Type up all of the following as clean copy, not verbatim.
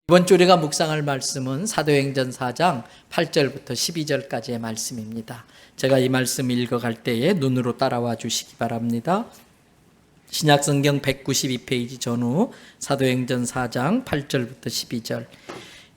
이번 주 우리가 묵상할 말씀은 사도행전 4장 8절부터 12절까지의 말씀입니다. 제가 이 말씀 읽어갈 때에 눈으로 따라와 주시기 바랍니다. 신약성경 192페이지 전후 사도행전 4장 8절부터 12절.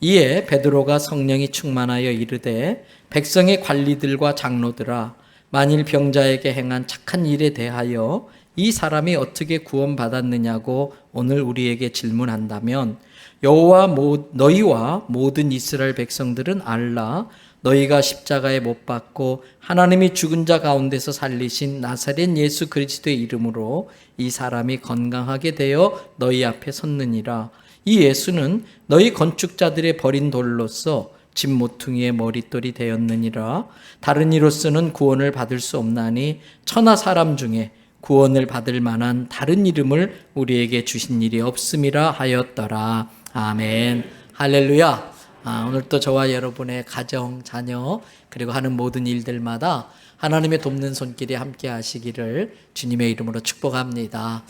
이에 베드로가 성령이 충만하여 이르되 백성의 관리들과 장로들아, 만일 병자에게 행한 착한 일에 대하여 이 사람이 어떻게 구원받았느냐고 오늘 우리에게 질문한다면, 여호와 너희와 모든 이스라엘 백성들은 알라. 너희가 십자가에 못 박고 하나님이 죽은 자 가운데서 살리신 나사렛 예수 그리스도의 이름으로 이 사람이 건강하게 되어 너희 앞에 섰느니라. 이 예수는 너희 건축자들의 버린 돌로서 집 모퉁이의 머릿돌이 되었느니라. 다른 이로서는 구원을 받을 수 없나니 천하 사람 중에 구원을 받을 만한 다른 이름을 우리에게 주신 일이 없음이라 하였더라. 아멘. 할렐루야. 오늘 또 저와 여러분의 가정, 자녀, 그리고 하는 모든 일들마다 하나님의 돕는 손길이 함께 하시기를 주님의 이름으로 축복합니다.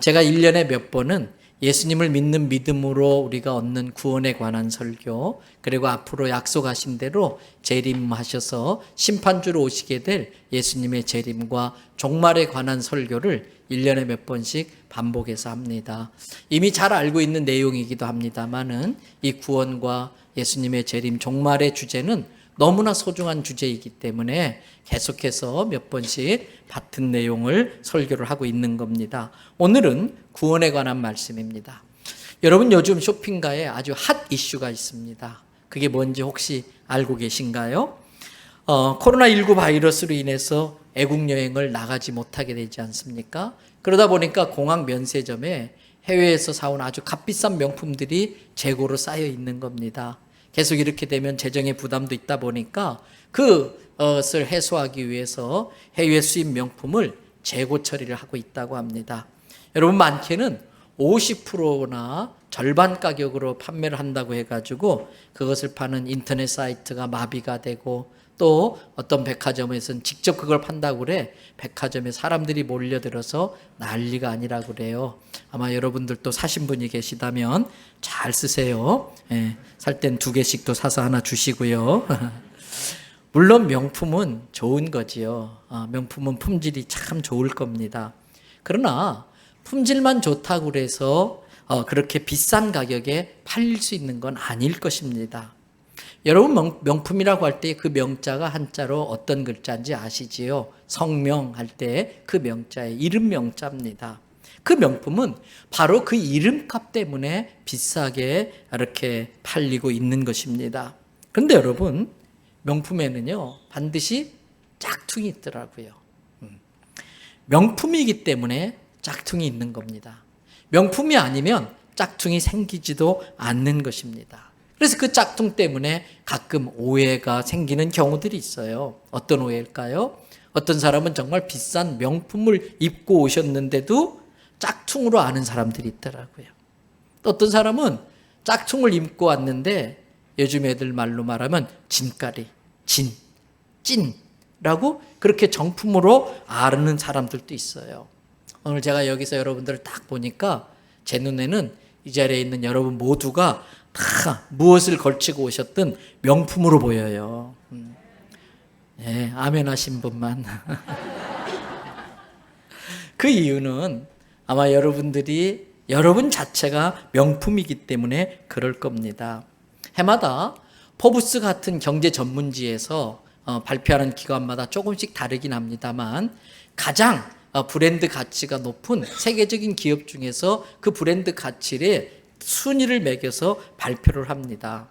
제가 1년에 몇 번은 예수님을 믿는 믿음으로 우리가 얻는 구원에 관한 설교, 그리고 앞으로 약속하신 대로 재림하셔서 심판주로 오시게 될 예수님의 재림과 종말에 관한 설교를 1년에 몇 번씩 반복해서 합니다. 이미 잘 알고 있는 내용이기도 합니다만은 이 구원과 예수님의 재림, 종말의 주제는 너무나 소중한 주제이기 때문에 계속해서 몇 번씩 같은 내용을 설교를 하고 있는 겁니다. 오늘은 구원에 관한 말씀입니다. 여러분, 요즘 쇼핑가에 아주 핫 이슈가 있습니다. 그게 뭔지 혹시 알고 계신가요? 코로나19 바이러스로 인해서 애국 여행을 나가지 못하게 되지 않습니까? 그러다 보니까 공항 면세점에 해외에서 사온 아주 값비싼 명품들이 재고로 쌓여 있는 겁니다. 계속 이렇게 되면 재정의 부담도 있다 보니까 그것을 해소하기 위해서 해외 수입 명품을 재고 처리를 하고 있다고 합니다. 여러분, 많게는 50%나 절반 가격으로 판매를 한다고 해가지고 그것을 파는 인터넷 사이트가 마비가 되고, 또 어떤 백화점에서는 직접 그걸 판다고 그래 백화점에 사람들이 몰려들어서 난리가 아니라고 그래요. 아마 여러분들도 사신 분이 계시다면 잘 쓰세요. 살 땐 2개씩도 사서 하나 주시고요. 물론 명품은 좋은 거지요. 명품은 품질이 참 좋을 겁니다. 그러나 품질만 좋다고 그래서 그렇게 비싼 가격에 팔릴 수 있는 건 아닐 것입니다. 여러분, 명품이라고 할 때 그 명자가 한자로 어떤 글자인지 아시지요? 성명 할 때 그 명자의 이름 명자입니다. 그 명품은 바로 그 이름값 때문에 비싸게 이렇게 팔리고 있는 것입니다. 그런데 여러분, 명품에는요 반드시 짝퉁이 있더라고요. 명품이기 때문에 짝퉁이 있는 겁니다. 명품이 아니면 짝퉁이 생기지도 않는 것입니다. 그래서 그 짝퉁 때문에 가끔 오해가 생기는 경우들이 있어요. 어떤 오해일까요? 어떤 사람은 정말 비싼 명품을 입고 오셨는데도 짝퉁으로 아는 사람들이 있더라고요. 또 어떤 사람은 짝퉁을 입고 왔는데 요즘 애들 말로 말하면 진가리, 찐이라고 그렇게 정품으로 아는 사람들도 있어요. 오늘 제가 여기서 여러분들을 딱 보니까 제 눈에는 이 자리에 있는 여러분 모두가 다 무엇을 걸치고 오셨든 명품으로 보여요. 네, 아멘 하신 분만. 그 이유는 아마 여러분들이 여러분 자체가 명품이기 때문에 그럴 겁니다. 해마다 포브스 같은 경제 전문지에서 발표하는 기관마다 조금씩 다르긴 합니다만, 가장 브랜드 가치가 높은 세계적인 기업 중에서 그 브랜드 가치를 순위를 매겨서 발표를 합니다.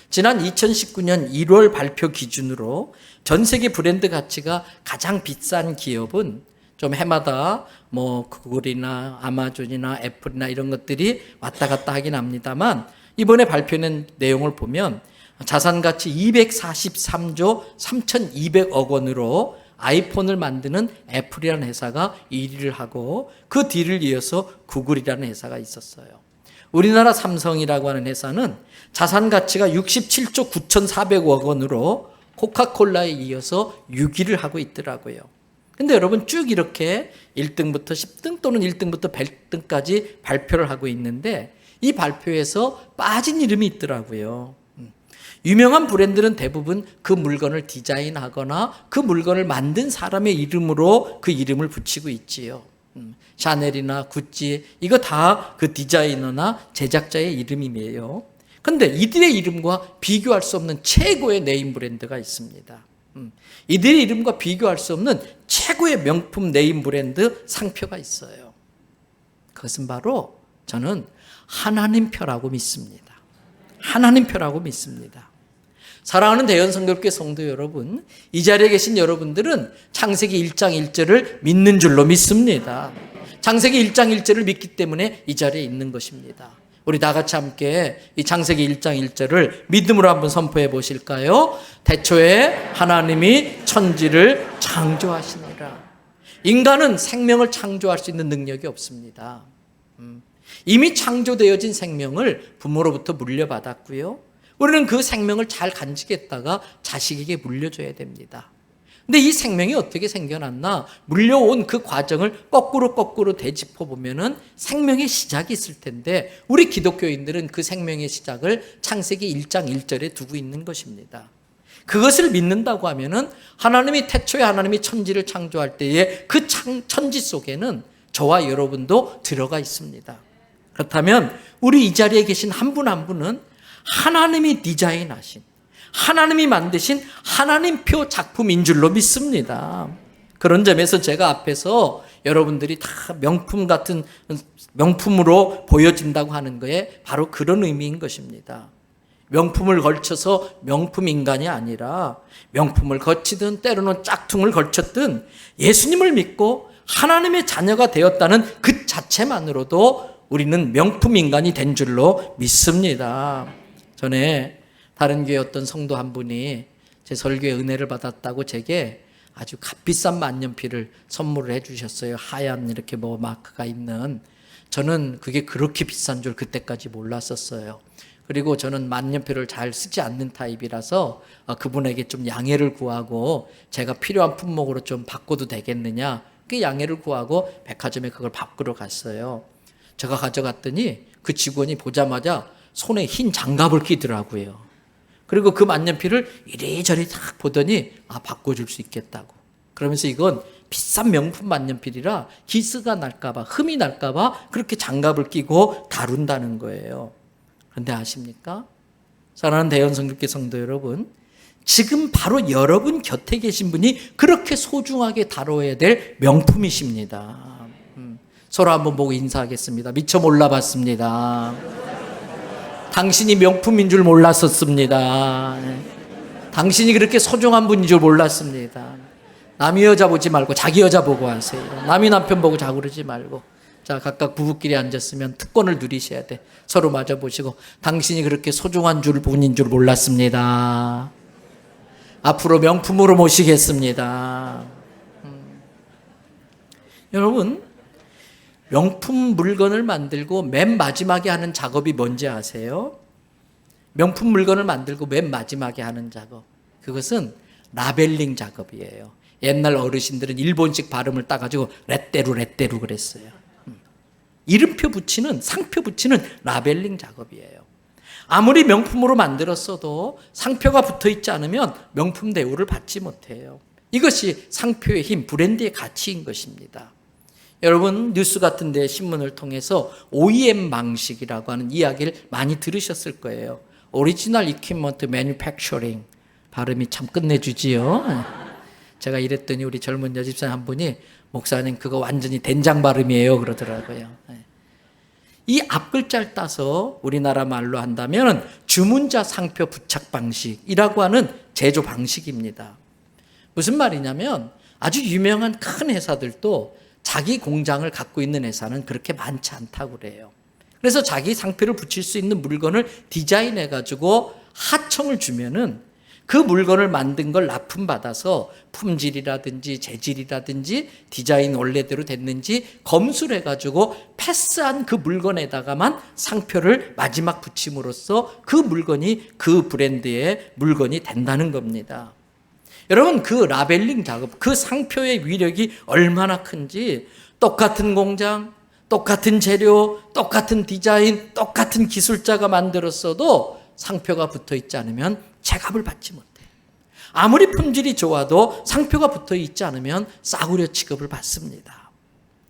지난 2019년 1월 발표 기준으로 전 세계 브랜드 가치가 가장 비싼 기업은 좀 해마다 구글이나 아마존이나 애플이나 이런 것들이 왔다 갔다 하긴 합니다만, 이번에 발표된 내용을 보면 자산 가치 243조 3,200억 원으로 아이폰을 만드는 애플이라는 회사가 1위를 하고, 그 뒤를 이어서 구글이라는 회사가 있었어요. 우리나라 삼성이라고 하는 회사는 자산 가치가 67조 9,400억 원으로 코카콜라에 이어서 6위를 하고 있더라고요. 근데 여러분, 쭉 이렇게 1등부터 10등 또는 1등부터 100등까지 발표를 하고 있는데, 이 발표에서 빠진 이름이 있더라고요. 유명한 브랜드는 대부분 그 물건을 디자인하거나 그 물건을 만든 사람의 이름으로 그 이름을 붙이고 있지요. 샤넬이나 구찌 이거 다 그 디자이너나 제작자의 이름이에요. 근데 이들의 이름과 비교할 수 없는 최고의 네임 브랜드가 있습니다. 이들의 이름과 비교할 수 없는 최고의 명품 네임 브랜드 상표가 있어요. 그것은 바로 저는 하나님 표라고 믿습니다. 하나님 표라고 믿습니다. 사랑하는 대연성결교회 성도 여러분, 이 자리에 계신 여러분들은 창세기 1장 1절을 믿는 줄로 믿습니다. 창세기 1장 1절을 믿기 때문에 이 자리에 있는 것입니다. 우리 다 같이 함께 이 창세기 1장 1절을 믿음으로 한번 선포해 보실까요? 태초에 하나님이 천지를 창조하시니라. 인간은 생명을 창조할 수 있는 능력이 없습니다. 이미 창조되어진 생명을 부모로부터 물려받았고요. 우리는 그 생명을 잘 간직했다가 자식에게 물려줘야 됩니다. 근데 이 생명이 어떻게 생겨났나? 물려온 그 과정을 거꾸로 되짚어 보면은 생명의 시작이 있을 텐데 우리 기독교인들은 그 생명의 시작을 창세기 1장 1절에 두고 있는 것입니다. 그것을 믿는다고 하면은 하나님이 태초에 하나님이 천지를 창조할 때에 그 천지 속에는 저와 여러분도 들어가 있습니다. 그렇다면 우리 이 자리에 계신 한 분 한 분은 하나님이 디자인하신, 하나님이 만드신 하나님표 작품인 줄로 믿습니다. 그런 점에서 제가 앞에서 여러분들이 다 명품 같은 명품으로 보여진다고 하는 거에 바로 그런 의미인 것입니다. 명품을 걸쳐서 명품 인간이 아니라 명품을 거치든 때로는 짝퉁을 걸쳤든 예수님을 믿고 하나님의 자녀가 되었다는 그 자체만으로도 우리는 명품 인간이 된 줄로 믿습니다. 전에 다른 교회 어떤 성도 한 분이 제 설교에 은혜를 받았다고 제게 아주 값비싼 만년필을 선물을 해 주셨어요. 하얀 이렇게 뭐 마크가 있는. 저는 그게 그렇게 비싼 줄 그때까지 몰랐었어요. 그리고 저는 만년필을 잘 쓰지 않는 타입이라서 그분에게 좀 양해를 구하고 제가 필요한 품목으로 좀 바꿔도 되겠느냐 그 양해를 구하고 백화점에 그걸 바꾸러 갔어요. 제가 가져갔더니 그 직원이 보자마자 손에 흰 장갑을 끼더라고요. 그리고 그 만년필을 이리저리 딱 보더니 바꿔줄 수 있겠다고. 그러면서 이건 비싼 명품 만년필이라 기스가 날까봐 흠이 날까봐 그렇게 장갑을 끼고 다룬다는 거예요. 그런데 아십니까? 사랑하는 대연성교회 성도 여러분, 지금 바로 여러분 곁에 계신 분이 그렇게 소중하게 다뤄야 될 명품이십니다. 서로 한번 보고 인사하겠습니다. 미처 몰라봤습니다. 당신이 명품인 줄 몰랐었습니다. 당신이 그렇게 소중한 분인 줄 몰랐습니다. 남의 여자 보지 말고 자기 여자 보고 하세요. 남의 남편 보고 자고 그러지 말고. 자, 각각 부부끼리 앉았으면 특권을 누리셔야 돼. 서로 마주 보시고 당신이 그렇게 소중한 분인 줄 몰랐습니다. 앞으로 명품으로 모시겠습니다. 여러분, 명품 물건을 만들고 맨 마지막에 하는 작업이 뭔지 아세요? 명품 물건을 만들고 맨 마지막에 하는 작업. 그것은 라벨링 작업이에요. 옛날 어르신들은 일본식 발음을 따가지고 레떼루 그랬어요. 이름표 붙이는, 상표 붙이는 라벨링 작업이에요. 아무리 명품으로 만들었어도 상표가 붙어 있지 않으면 명품 대우를 받지 못해요. 이것이 상표의 힘, 브랜드의 가치인 것입니다. 여러분 뉴스 같은 데 신문을 통해서 OEM 방식이라고 하는 이야기를 많이 들으셨을 거예요. 오리지널 이퀴먼트 매뉴팩처링. 발음이 참 끝내주지요. 제가 이랬더니 우리 젊은 여집사 한 분이 목사님 그거 완전히 된장 발음이에요 그러더라고요. 이 앞글자를 따서 우리나라 말로 한다면 주문자 상표 부착 방식이라고 하는 제조 방식입니다. 무슨 말이냐면 아주 유명한 큰 회사들도 자기 공장을 갖고 있는 회사는 그렇게 많지 않다고 그래요. 그래서 자기 상표를 붙일 수 있는 물건을 디자인해가지고 하청을 주면은 그 물건을 만든 걸 납품받아서 품질이라든지 재질이라든지 디자인 원래대로 됐는지 검수를 해가지고 패스한 그 물건에다가만 상표를 마지막 붙임으로써 그 물건이 그 브랜드의 물건이 된다는 겁니다. 여러분 그 라벨링 작업, 그 상표의 위력이 얼마나 큰지 똑같은 공장, 똑같은 재료, 똑같은 디자인, 똑같은 기술자가 만들었어도 상표가 붙어 있지 않으면 제값을 받지 못해. 아무리 품질이 좋아도 상표가 붙어 있지 않으면 싸구려 취급을 받습니다.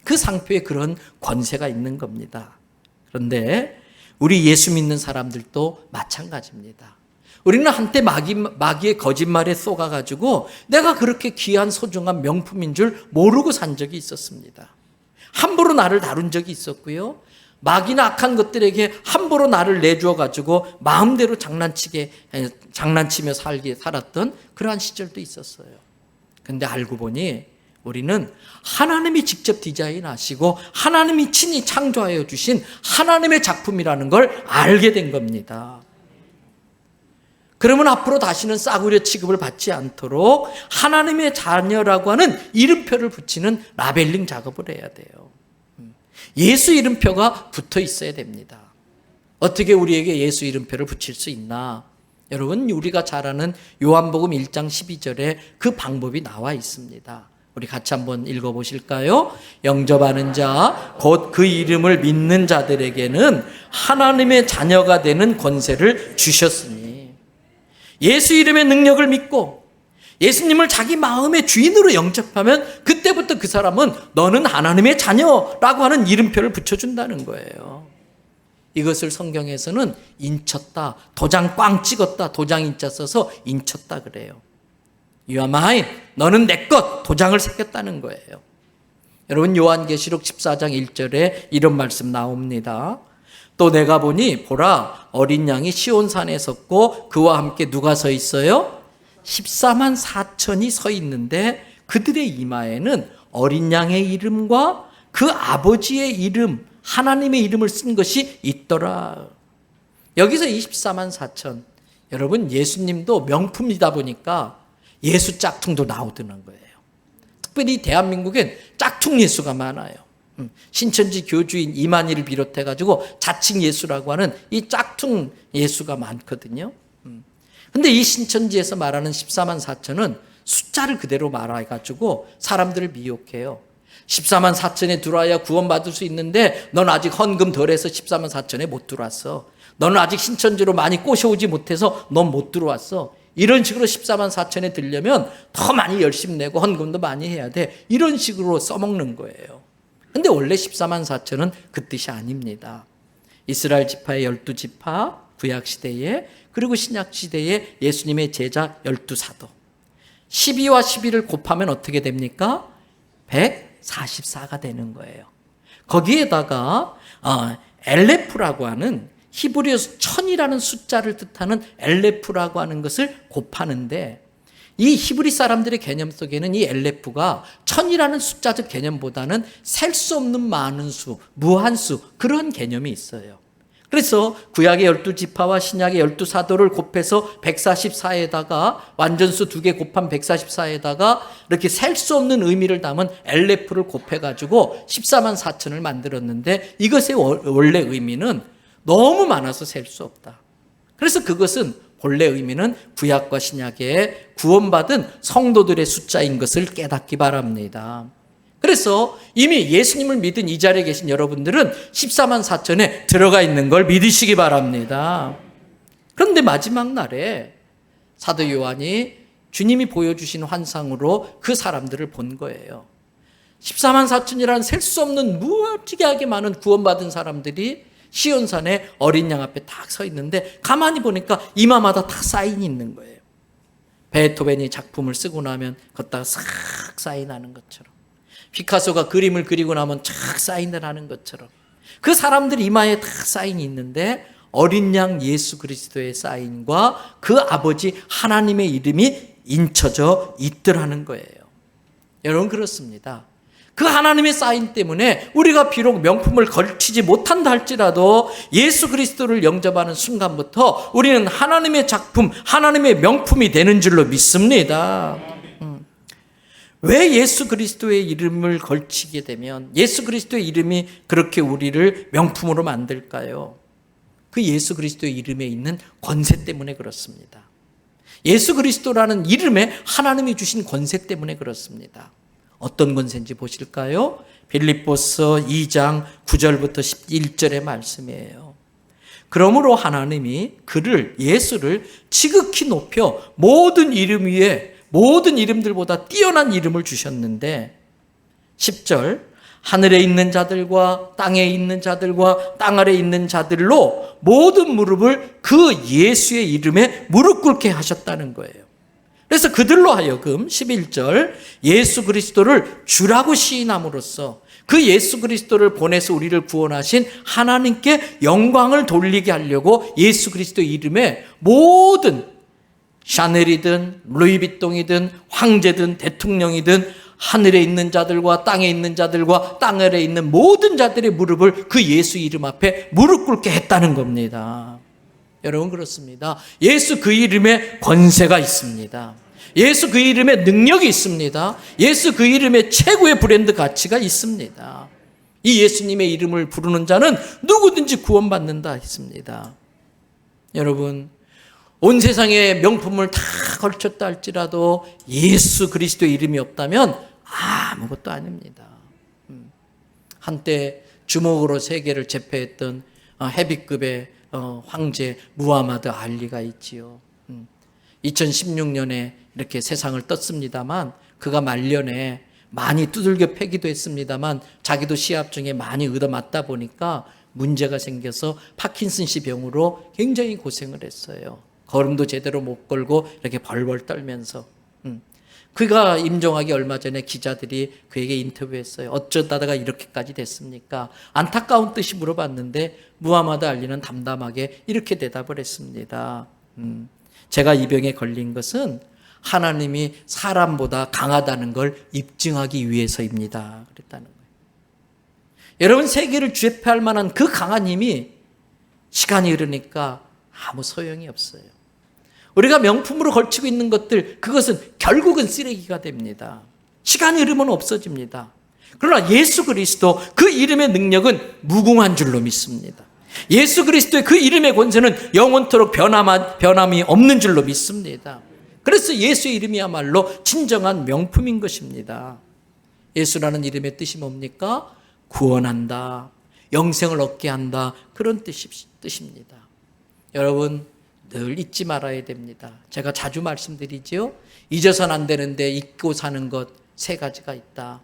그 상표에 그런 권세가 있는 겁니다. 그런데 우리 예수 믿는 사람들도 마찬가지입니다. 우리는 한때 마귀의 거짓말에 속아가지고 내가 그렇게 귀한 소중한 명품인 줄 모르고 산 적이 있었습니다. 함부로 나를 다룬 적이 있었고요. 마귀나 악한 것들에게 함부로 나를 내주어가지고 마음대로 장난치며 살았던 그러한 시절도 있었어요. 그런데 알고 보니 우리는 하나님이 직접 디자인하시고 하나님이 친히 창조하여 주신 하나님의 작품이라는 걸 알게 된 겁니다. 그러면 앞으로 다시는 싸구려 취급을 받지 않도록 하나님의 자녀라고 하는 이름표를 붙이는 라벨링 작업을 해야 돼요. 예수 이름표가 붙어 있어야 됩니다. 어떻게 우리에게 예수 이름표를 붙일 수 있나? 여러분, 우리가 잘 아는 요한복음 1장 12절에 그 방법이 나와 있습니다. 우리 같이 한번 읽어보실까요? 영접하는 자, 곧 그 이름을 믿는 자들에게는 하나님의 자녀가 되는 권세를 주셨으니, 예수 이름의 능력을 믿고 예수님을 자기 마음의 주인으로 영접하면 그때부터 그 사람은 너는 하나님의 자녀라고 하는 이름표를 붙여준다는 거예요. 이것을 성경에서는 인쳤다, 도장 꽝 찍었다, 도장 인자 써서 인쳤다 그래요. You are mine, 너는 내 것, 도장을 새겼다는 거예요. 여러분, 요한계시록 14장 1절에 이런 말씀 나옵니다. 또 내가 보니 보라, 어린 양이 시온산에 섰고 그와 함께 누가 서 있어요? 14만 4천이 서 있는데 그들의 이마에는 어린 양의 이름과 그 아버지의 이름, 하나님의 이름을 쓴 것이 있더라. 여기서 24만 4천, 여러분, 예수님도 명품이다 보니까 예수 짝퉁도 나오더는 거예요. 특별히 대한민국엔 짝퉁 예수가 많아요. 신천지 교주인 이만희를 비롯해가지고 자칭 예수라고 하는 이 짝퉁 예수가 많거든요. 근데 이 신천지에서 말하는 14만 4천은 숫자를 그대로 말해가지고 사람들을 미혹해요. 14만 4천에 들어와야 구원받을 수 있는데 넌 아직 헌금 덜해서 14만 4천에 못 들어왔어. 너는 아직 신천지로 많이 꼬셔오지 못해서 넌 못 들어왔어. 이런 식으로 14만 4천에 들려면 더 많이 열심히 내고 헌금도 많이 해야 돼. 이런 식으로 써먹는 거예요. 근데 원래 14만 4천은 그 뜻이 아닙니다. 이스라엘 지파의 12지파, 구약시대에, 그리고 신약시대에 예수님의 제자 12사도. 12와 12를 곱하면 어떻게 됩니까? 144가 되는 거예요. 거기에다가 엘레프라고 하는 히브리어에서 천이라는 숫자를 뜻하는 엘레프라고 하는 것을 곱하는데, 이 히브리 사람들의 개념 속에는 이 엘레프가 천이라는 숫자적 개념보다는 셀 수 없는 많은 수, 무한수, 그런 개념이 있어요. 그래서 구약의 12지파와 신약의 12사도를 곱해서 144에다가 완전수 2개 곱한 144에다가 이렇게 셀 수 없는 의미를 담은 엘레프를 곱해가지고 14만 4천을 만들었는데, 이것의 원래 의미는 너무 많아서 셀 수 없다. 그래서 그것은 본래 의미는 구약과 신약의 구원받은 성도들의 숫자인 것을 깨닫기 바랍니다. 그래서 이미 예수님을 믿은 이 자리에 계신 여러분들은 14만 4천에 들어가 있는 걸 믿으시기 바랍니다. 그런데 마지막 날에 사도 요한이 주님이 보여주신 환상으로 그 사람들을 본 거예요. 14만 4천이라는 셀 수 없는 무지개하게 많은 구원받은 사람들이 시온산에 어린 양 앞에 딱 서 있는데 가만히 보니까 이마마다 다 사인이 있는 거예요. 베토벤이 작품을 쓰고 나면 걷다가 싹 사인하는 것처럼, 피카소가 그림을 그리고 나면 쫙 사인을 하는 것처럼 그 사람들 이마에 다 사인이 있는데 어린 양 예수 그리스도의 사인과 그 아버지 하나님의 이름이 인쳐져 있더라는 거예요. 여러분, 그렇습니다. 그 하나님의 사인 때문에 우리가 비록 명품을 걸치지 못한다 할지라도 예수 그리스도를 영접하는 순간부터 우리는 하나님의 작품, 하나님의 명품이 되는 줄로 믿습니다. 왜 예수 그리스도의 이름을 걸치게 되면 예수 그리스도의 이름이 그렇게 우리를 명품으로 만들까요? 그 예수 그리스도의 이름에 있는 권세 때문에 그렇습니다. 예수 그리스도라는 이름에 하나님이 주신 권세 때문에 그렇습니다. 어떤 권세인지 보실까요? 빌립보서 2장 9절부터 11절의 말씀이에요. 그러므로 하나님이 예수를 지극히 높여 모든 이름 위에 모든 이름들보다 뛰어난 이름을 주셨는데 10절 하늘에 있는 자들과 땅에 있는 자들과 땅 아래에 있는 자들로 모든 무릎을 그 예수의 이름에 무릎 꿇게 하셨다는 거예요. 그래서 그들로 하여금 11절 예수 그리스도를 주라고 시인함으로써 그 예수 그리스도를 보내서 우리를 구원하신 하나님께 영광을 돌리게 하려고 예수 그리스도 이름에 모든 샤넬이든 루이비통이든 황제든 대통령이든 하늘에 있는 자들과 땅에 있는 자들과 땅 아래에 있는 모든 자들의 무릎을 그 예수 이름 앞에 무릎 꿇게 했다는 겁니다. 여러분 그렇습니다. 예수 그 이름에 권세가 있습니다. 예수 그 이름에 능력이 있습니다. 예수 그 이름에 최고의 브랜드 가치가 있습니다. 이 예수님의 이름을 부르는 자는 누구든지 구원받는다 했습니다. 여러분 온 세상에 명품을 다 걸쳤다 할지라도 예수 그리스도의 이름이 없다면 아무것도 아닙니다. 한때 주먹으로 세계를 제패했던 헤비급의 황제 무하마드 알리가 있지요. 2016년에 이렇게 세상을 떴습니다만 그가 말년에 많이 두들겨 패기도 했습니다만 자기도 시합 중에 많이 얻어맞다 보니까 문제가 생겨서 파킨슨씨 병으로 굉장히 고생을 했어요. 걸음도 제대로 못 걸고 이렇게 벌벌 떨면서 그가 임종하기 얼마 전에 기자들이 그에게 인터뷰했어요. 어쩌다가 이렇게까지 됐습니까? 안타까운 뜻이 물어봤는데 무하마드 알리는 담담하게 이렇게 대답을 했습니다. 제가 이 병에 걸린 것은 하나님이 사람보다 강하다는 걸 입증하기 위해서입니다. 그랬다는 거예요. 여러분 세계를 제패할 만한 그 강한 힘이 시간이 흐르니까 아무 소용이 없어요. 우리가 명품으로 걸치고 있는 것들 그것은 결국은 쓰레기가 됩니다. 시간이 흐르면 없어집니다. 그러나 예수 그리스도 그 이름의 능력은 무궁한 줄로 믿습니다. 예수 그리스도의 그 이름의 권세는 영원토록 변함이 없는 줄로 믿습니다. 그래서 예수의 이름이야말로 진정한 명품인 것입니다. 예수라는 이름의 뜻이 뭡니까? 구원한다, 영생을 얻게 한다, 그런 뜻입니다. 여러분 늘 잊지 말아야 됩니다. 제가 자주 말씀드리지요. 잊어서는 안 되는데 잊고 사는 것 세 가지가 있다.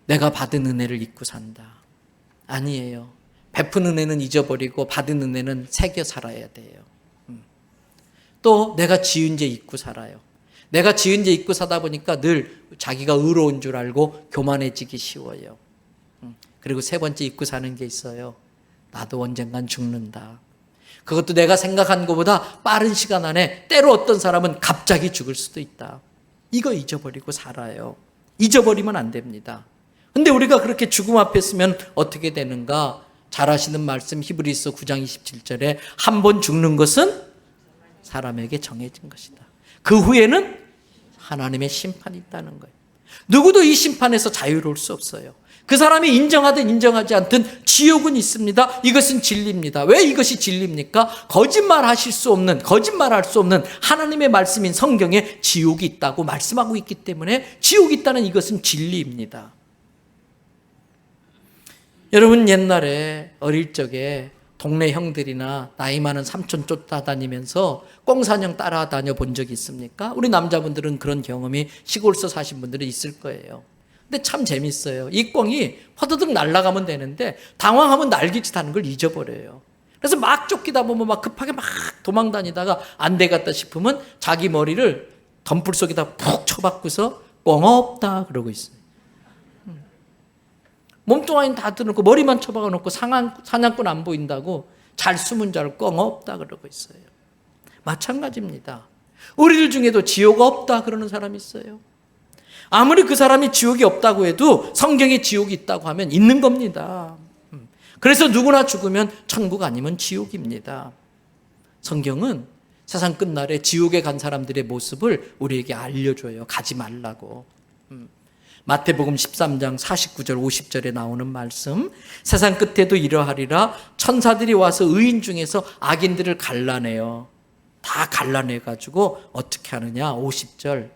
내가 받은 은혜를 잊고 산다. 아니에요. 베푼 은혜는 잊어버리고 받은 은혜는 새겨 살아야 돼요. 또 내가 지은 죄 잊고 살아요. 내가 지은 죄 잊고 사다 보니까 늘 자기가 의로운 줄 알고 교만해지기 쉬워요. 그리고 세 번째 잊고 사는 게 있어요. 나도 언젠간 죽는다. 그것도 내가 생각한 것보다 빠른 시간 안에 때로 어떤 사람은 갑자기 죽을 수도 있다. 이거 잊어버리고 살아요. 잊어버리면 안 됩니다. 근데 우리가 그렇게 죽음 앞에 서면 어떻게 되는가? 잘 아시는 말씀 히브리서 9장 27절에 한 번 죽는 것은 사람에게 정해진 것이다. 그 후에는 하나님의 심판이 있다는 거예요. 누구도 이 심판에서 자유로울 수 없어요. 그 사람이 인정하든 인정하지 않든 지옥은 있습니다. 이것은 진리입니다. 왜 이것이 진리입니까? 거짓말할 수 없는 하나님의 말씀인 성경에 지옥이 있다고 말씀하고 있기 때문에 지옥이 있다는 이것은 진리입니다. 여러분 옛날에 어릴 적에 동네 형들이나 나이 많은 삼촌 쫓아다니면서 꽁사냥 따라다녀 본 적이 있습니까? 우리 남자분들은 그런 경험이 시골서 사신 분들은 있을 거예요. 근데 참 재밌어요. 이 꽁이 허드득 날아가면 되는데 당황하면 날개짓 하는 걸 잊어버려요. 그래서 막 쫓기다 보면 막 급하게 막 도망 다니다가 안 되겠다 싶으면 자기 머리를 덤불 속에다 푹 쳐박고서 꽁 없다 그러고 있어요. 몸뚱아리는 다 들어놓고 머리만 쳐박아 놓고 사냥꾼 안 보인다고 잘 숨은 자를 꽁 없다 그러고 있어요. 마찬가지입니다. 우리들 중에도 지옥 없다 그러는 사람이 있어요. 아무리 그 사람이 지옥이 없다고 해도 성경에 지옥이 있다고 하면 있는 겁니다. 그래서 누구나 죽으면 천국 아니면 지옥입니다. 성경은 세상 끝날에 지옥에 간 사람들의 모습을 우리에게 알려줘요. 가지 말라고. 마태복음 13장 49절 50절에 나오는 말씀, 세상 끝에도 이러하리라. 천사들이 와서 의인 중에서 악인들을 갈라내요. 다 갈라내가지고 어떻게 하느냐. 50절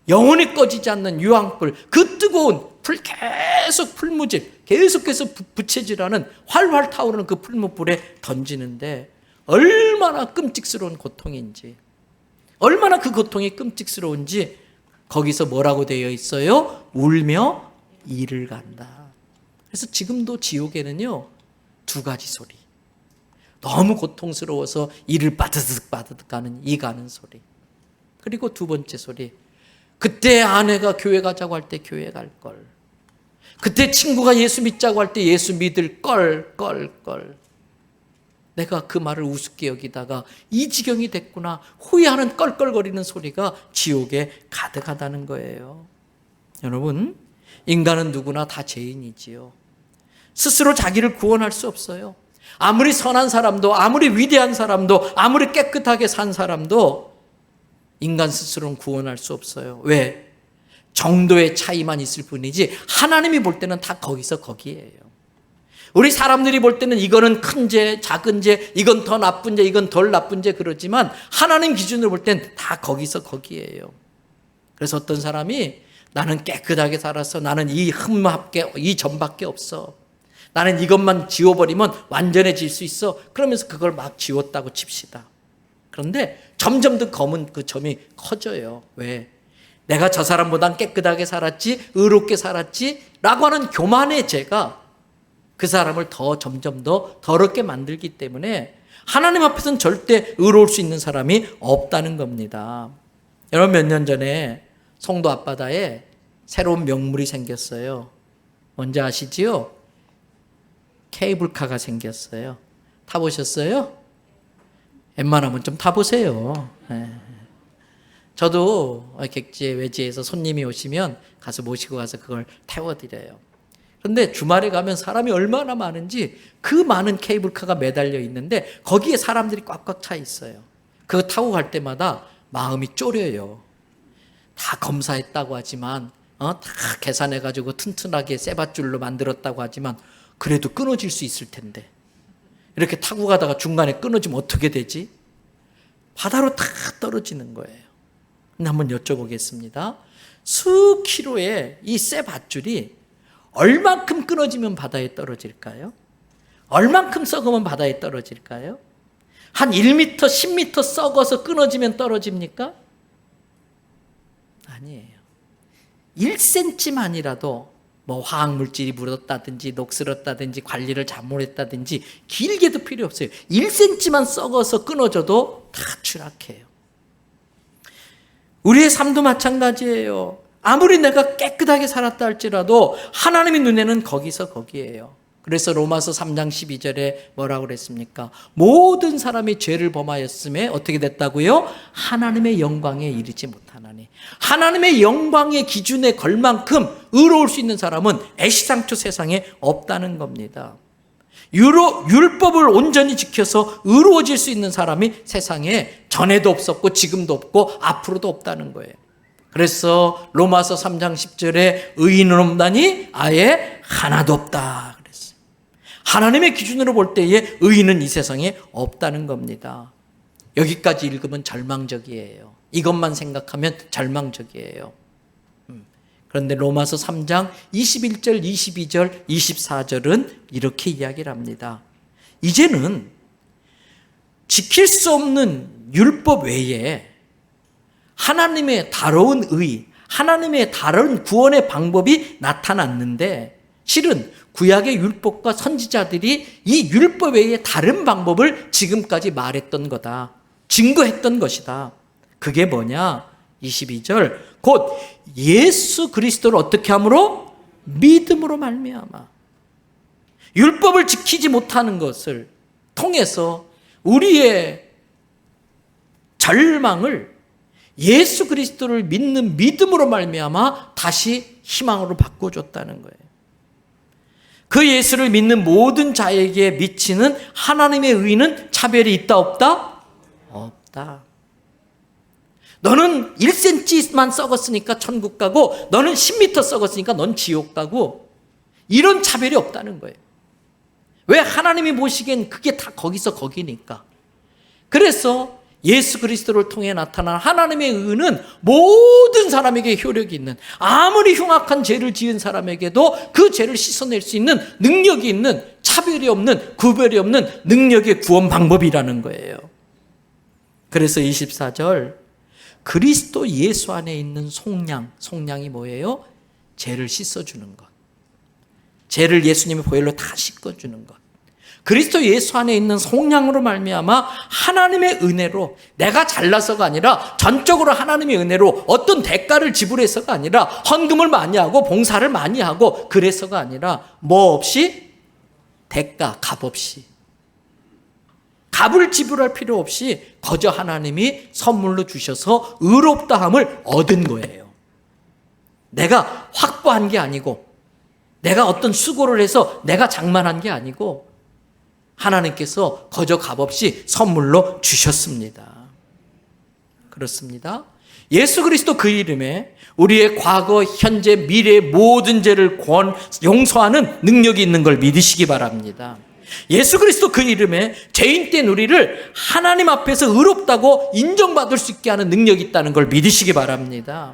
영원히 꺼지지 않는 유황불, 그 뜨거운 계속 풀무질, 계속해서 부채질하는 활활 타오르는 그 풀무불에 던지는데 얼마나 끔찍스러운 고통인지, 얼마나 그 고통이 끔찍스러운지 거기서 뭐라고 되어 있어요? 울며 이를 간다. 그래서 지금도 지옥에는요, 두 가지 소리. 너무 고통스러워서 이를 빠드득 가는 이 가는 소리. 그리고 두 번째 소리. 그때 아내가 교회 가자고 할 때 교회 갈 걸. 그때 친구가 예수 믿자고 할 때 예수 믿을 걸. 내가 그 말을 우습게 여기다가 이 지경이 됐구나 후회하는 껄껄거리는 소리가 지옥에 가득하다는 거예요. 여러분, 인간은 누구나 다 죄인이지요. 스스로 자기를 구원할 수 없어요. 아무리 선한 사람도, 아무리 위대한 사람도, 아무리 깨끗하게 산 사람도 인간 스스로는 구원할 수 없어요. 왜? 정도의 차이만 있을 뿐이지 하나님이 볼 때는 다 거기서 거기에요. 우리 사람들이 볼 때는 이거는 큰 죄, 작은 죄, 이건 더 나쁜 죄, 이건 덜 나쁜 죄 그러지만 하나님 기준으로 볼 땐 다 거기서 거기에요. 그래서 어떤 사람이 나는 깨끗하게 살았어. 나는 이 흠밖에, 이 점밖에 없어. 나는 이것만 지워버리면 완전해질 수 있어. 그러면서 그걸 막 지웠다고 칩시다. 그런데 점점 더 검은 그 점이 커져요. 왜? 내가 저 사람보단 깨끗하게 살았지, 의롭게 살았지 라고 하는 교만의 죄가 그 사람을 점점 더 더럽게 만들기 때문에 하나님 앞에서는 절대 의로울 수 있는 사람이 없다는 겁니다. 여러분, 몇 년 전에 송도 앞바다에 새로운 명물이 생겼어요. 뭔지 아시지요? 케이블카가 생겼어요. 타보셨어요? 웬만하면 좀 타보세요. 네. 저도 객지에 외지에서 손님이 오시면 가서 모시고 가서 그걸 태워드려요. 그런데 주말에 가면 사람이 얼마나 많은지 그 많은 케이블카가 매달려 있는데 거기에 사람들이 꽉꽉 차 있어요. 그거 타고 갈 때마다 마음이 쫄여요. 다 검사했다고 하지만 다 계산해가지고 튼튼하게 쇠밧줄로 만들었다고 하지만 그래도 끊어질 수 있을 텐데 이렇게 타고 가다가 중간에 끊어지면 어떻게 되지? 바다로 다 떨어지는 거예요. 근데 한번 여쭤보겠습니다. 수 킬로의 이 쇠밧줄이 얼만큼 끊어지면 바다에 떨어질까요? 얼만큼 썩으면 바다에 떨어질까요? 한 1m, 10m 썩어서 끊어지면 떨어집니까? 아니에요. 1cm만이라도 뭐 화학물질이 묻었다든지 녹슬었다든지 관리를 잘못했다든지 길게도 필요 없어요. 1cm만 썩어서 끊어져도 다 추락해요. 우리의 삶도 마찬가지예요. 아무리 내가 깨끗하게 살았다 할지라도 하나님의 눈에는 거기서 거기에요. 그래서 로마서 3장 12절에 뭐라고 그랬습니까? 모든 사람이 죄를 범하였음에 어떻게 됐다고요? 하나님의 영광에 이르지 못하나니. 하나님의 영광의 기준에 걸 만큼 의로울 수 있는 사람은 애시당초 세상에 없다는 겁니다. 율법을 온전히 지켜서 의로워질 수 있는 사람이 세상에 전에도 없었고 지금도 없고 앞으로도 없다는 거예요. 그래서 로마서 3장 10절에 의인은 없다니 아예 하나도 없다 그랬어요. 하나님의 기준으로 볼 때에 의인은 이 세상에 없다는 겁니다. 여기까지 읽으면 절망적이에요. 이것만 생각하면 절망적이에요. 그런데 로마서 3장 21절, 22절, 24절은 이렇게 이야기를 합니다. 이제는 지킬 수 없는 율법 외에 하나님의 다른 의, 하나님의 다른 구원의 방법이 나타났는데 실은 구약의 율법과 선지자들이 이 율법 외에 다른 방법을 지금까지 말했던 거다. 증거했던 것이다. 그게 뭐냐? 22절 곧 예수 그리스도를 어떻게 함으로? 믿음으로 말미암아. 율법을 지키지 못하는 것을 통해서 우리의 절망을 예수 그리스도를 믿는 믿음으로 말미암아 다시 희망으로 바꿔줬다는 거예요. 그 예수를 믿는 모든 자에게 미치는 하나님의 의는 차별이 있다 없다? 없다. 너는 1cm만 썩었으니까 천국 가고 너는 10m 썩었으니까 넌 지옥 가고 이런 차별이 없다는 거예요. 왜? 하나님이 보시기엔 그게 다 거기서 거기니까. 그래서 예수 그리스도를 통해 나타난 하나님의 의는 모든 사람에게 효력이 있는, 아무리 흉악한 죄를 지은 사람에게도 그 죄를 씻어낼 수 있는 능력이 있는, 차별이 없는, 구별이 없는 능력의 구원 방법이라는 거예요. 그래서 24절, 그리스도 예수 안에 있는 속량이 뭐예요? 죄를 씻어주는 것. 죄를 예수님의 보혈로 다 씻어주는 것. 그리스도 예수 안에 있는 속량으로 말미암아 하나님의 은혜로, 내가 잘나서가 아니라 전적으로 하나님의 은혜로 어떤 대가를 지불해서가 아니라, 헌금을 많이 하고 봉사를 많이 하고 그래서가 아니라, 뭐 없이? 대가, 값 없이, 값을 지불할 필요 없이 거저 하나님이 선물로 주셔서 의롭다함을 얻은 거예요. 내가 확보한 게 아니고, 내가 어떤 수고를 해서 내가 장만한 게 아니고, 하나님께서 거저 값없이 선물로 주셨습니다. 그렇습니다. 예수 그리스도 그 이름에 우리의 과거, 현재, 미래의 모든 죄를 용서하는 능력이 있는 걸 믿으시기 바랍니다. 예수 그리스도 그 이름에 죄인된 우리를 하나님 앞에서 의롭다고 인정받을 수 있게 하는 능력이 있다는 걸 믿으시기 바랍니다.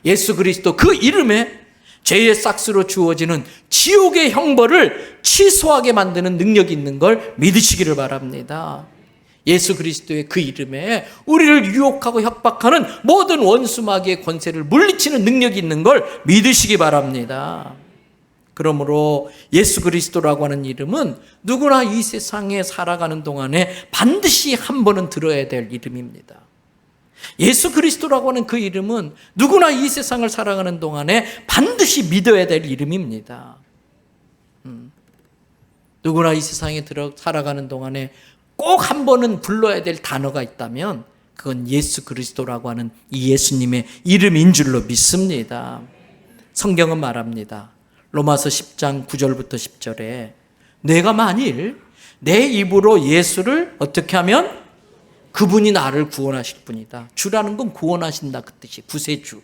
예수 그리스도 그 이름에 죄의 싹스로 주어지는 지옥의 형벌을 취소하게 만드는 능력이 있는 걸 믿으시기를 바랍니다. 예수 그리스도의 그 이름에 우리를 유혹하고 협박하는 모든 원수 마귀의 권세를 물리치는 능력이 있는 걸 믿으시기 바랍니다. 그러므로 예수 그리스도라고 하는 이름은 누구나 이 세상에 살아가는 동안에 반드시 한 번은 들어야 될 이름입니다. 예수 그리스도라고 하는 그 이름은 누구나 이 세상을 살아가는 동안에 반드시 믿어야 될 이름입니다. 누구나 이 세상에 살아가는 동안에 꼭 한 번은 불러야 될 단어가 있다면 그건 예수 그리스도라고 하는 이 예수님의 이름인 줄로 믿습니다. 성경은 말합니다. 로마서 10장 9절부터 10절에 내가 만일 내 입으로 예수를 어떻게 하면 그분이 나를 구원하실 분이다. 주라는 건 구원하신다 그 뜻이, 구세주.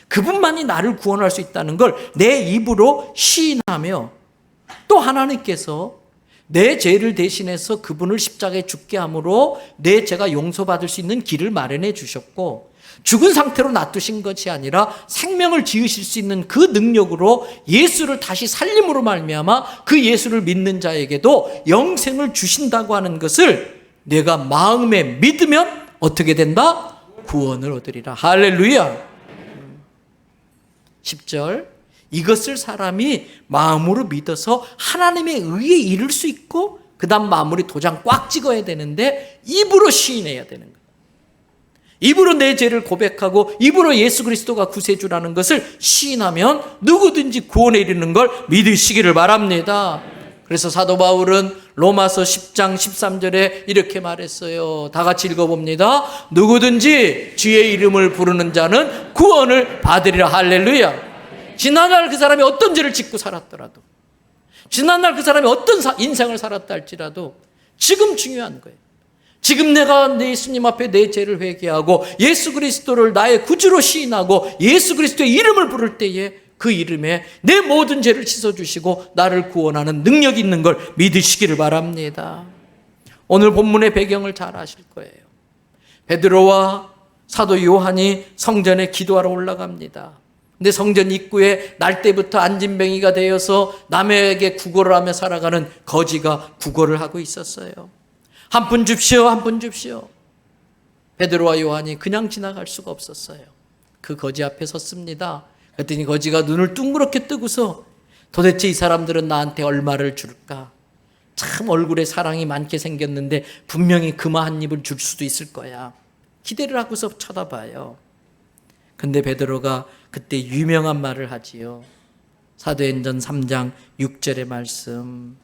그분만이 나를 구원할 수 있다는 걸 내 입으로 시인하며, 또 하나님께서 내 죄를 대신해서 그분을 십자가에 죽게 함으로 내 죄가 용서받을 수 있는 길을 마련해 주셨고, 죽은 상태로 놔두신 것이 아니라 생명을 지으실 수 있는 그 능력으로 예수를 다시 살림으로 말미암아 그 예수를 믿는 자에게도 영생을 주신다고 하는 것을 내가 마음에 믿으면 어떻게 된다? 구원을 얻으리라. 할렐루야. 10절, 이것을 사람이 마음으로 믿어서 하나님의 의에 이를 수 있고, 그 다음 마무리 도장 꽉 찍어야 되는데 입으로 시인해야 되는 거예요. 입으로 내 죄를 고백하고 입으로 예수 그리스도가 구세주라는 것을 시인하면 누구든지 구원에 이르는 걸 믿으시기를 바랍니다. 그래서 사도 바울은 로마서 10장 13절에 이렇게 말했어요. 다 같이 읽어봅니다. 누구든지 주의 이름을 부르는 자는 구원을 받으리라. 할렐루야. 지난날 그 사람이 어떤 죄를 짓고 살았더라도, 지난날 그 사람이 어떤 인생을 살았다 할지라도 지금 중요한 거예요. 지금 내가 예수님 앞에 내 죄를 회개하고 예수 그리스도를 나의 구주로 시인하고 예수 그리스도의 이름을 부를 때에 그 이름에 내 모든 죄를 씻어주시고 나를 구원하는 능력이 있는 걸 믿으시기를 바랍니다. 오늘 본문의 배경을 잘 아실 거예요. 베드로와 사도 요한이 성전에 기도하러 올라갑니다. 근데 성전 입구에 날 때부터 안진뱅이가 되어서 남에게 구걸을 하며 살아가는 거지가 구걸을 하고 있었어요. 한 푼 줍시오, 한 푼 줍시오. 베드로와 요한이 그냥 지나갈 수가 없었어요. 그 거지 앞에 섰습니다. 그랬더니 거지가 눈을 둥그렇게 뜨고서 도대체 이 사람들은 나한테 얼마를 줄까? 참 얼굴에 사랑이 많게 생겼는데 분명히 금화 한 입을 줄 수도 있을 거야. 기대를 하고서 쳐다봐요. 근데 베드로가 그때 유명한 말을 하지요. 사도행전 3장 6절의 말씀.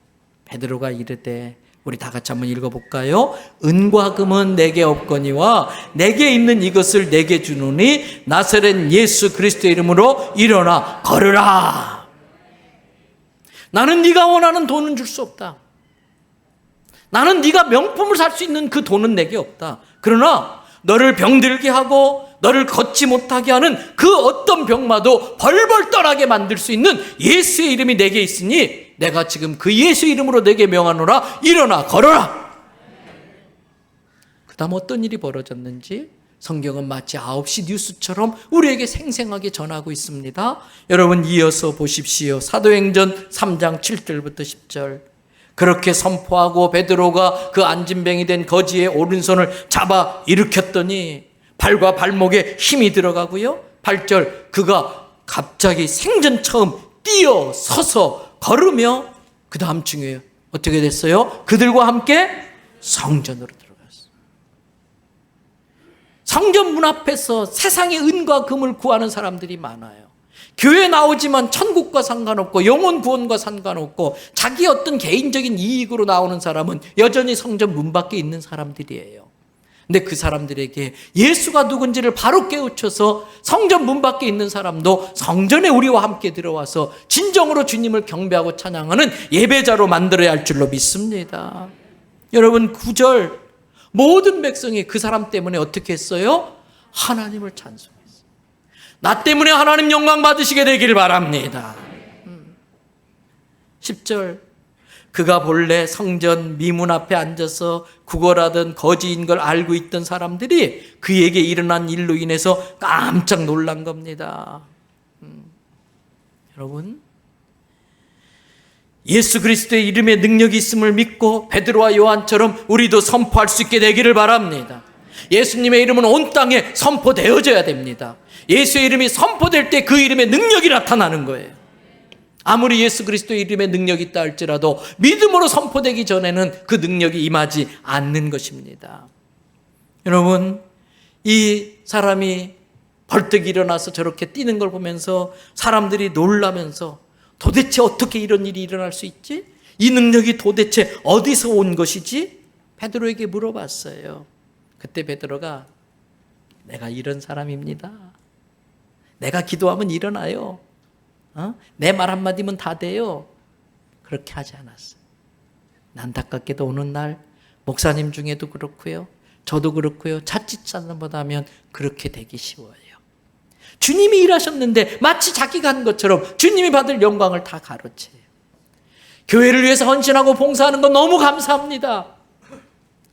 베드로가 이르되, 우리 다 같이 한번 읽어볼까요? 은과 금은 내게 없거니와 내게 있는 이것을 내게 주노니 나사렛 예수 그리스도의 이름으로 일어나 걸으라. 나는 네가 원하는 돈은 줄 수 없다. 나는 네가 명품을 살 수 있는 그 돈은 내게 없다. 그러나 너를 병들게 하고 너를 걷지 못하게 하는 그 어떤 병마도 벌벌 떠나게 만들 수 있는 예수의 이름이 내게 있으니 내가 지금 그 예수 이름으로 내게 명하노라. 일어나 걸어라. 그 다음 어떤 일이 벌어졌는지 성경은 마치 9시 뉴스처럼 우리에게 생생하게 전하고 있습니다. 여러분 이어서 보십시오. 사도행전 3장 7절부터 10절. 그렇게 선포하고 베드로가 그 안진뱅이 된 거지의 오른손을 잡아 일으켰더니 발과 발목에 힘이 들어가고요. 8절 그가 갑자기 생전 처음 뛰어 서서 걸으며 그 다음 중요해요. 어떻게 됐어요? 그들과 함께 성전으로 들어갔어요. 성전 문 앞에서 세상의 은과 금을 구하는 사람들이 많아요. 교회 나오지만 천국과 상관없고 영혼 구원과 상관없고 자기 어떤 개인적인 이익으로 나오는 사람은 여전히 성전 문 밖에 있는 사람들이에요. 근데 그 사람들에게 예수가 누군지를 바로 깨우쳐서 성전 문 밖에 있는 사람도 성전에 우리와 함께 들어와서 진정으로 주님을 경배하고 찬양하는 예배자로 만들어야 할 줄로 믿습니다. 여러분 9절 모든 백성이 그 사람 때문에 어떻게 했어요? 하나님을 찬송했어요. 나 때문에 하나님 영광 받으시게 되길 바랍니다. 10절 그가 본래 성전 미문 앞에 앉아서 구걸하던 거지인 걸 알고 있던 사람들이 그에게 일어난 일로 인해서 깜짝 놀란 겁니다. 여러분 예수 그리스도의 이름에 능력이 있음을 믿고 베드로와 요한처럼 우리도 선포할 수 있게 되기를 바랍니다. 예수님의 이름은 온 땅에 선포되어져야 됩니다. 예수의 이름이 선포될 때 그 이름의 능력이 나타나는 거예요. 아무리 예수 그리스도의 이름에 능력이 있다 할지라도 믿음으로 선포되기 전에는 그 능력이 임하지 않는 것입니다. 여러분 이 사람이 벌떡 일어나서 저렇게 뛰는 걸 보면서 사람들이 놀라면서 도대체 어떻게 이런 일이 일어날 수 있지? 이 능력이 도대체 어디서 온 것이지? 베드로에게 물어봤어요. 그때 베드로가 내가 이런 사람입니다. 내가 기도하면 일어나요. 내 말 한마디면 다 돼요. 그렇게 하지 않았어요. 안타깝게도 오는 날 목사님 중에도 그렇고요. 저도 그렇고요. 자칫 잘못하면 그렇게 되기 쉬워요. 주님이 일하셨는데 마치 자기가 한 것처럼 주님이 받을 영광을 다 가로채요. 교회를 위해서 헌신하고 봉사하는 건 너무 감사합니다.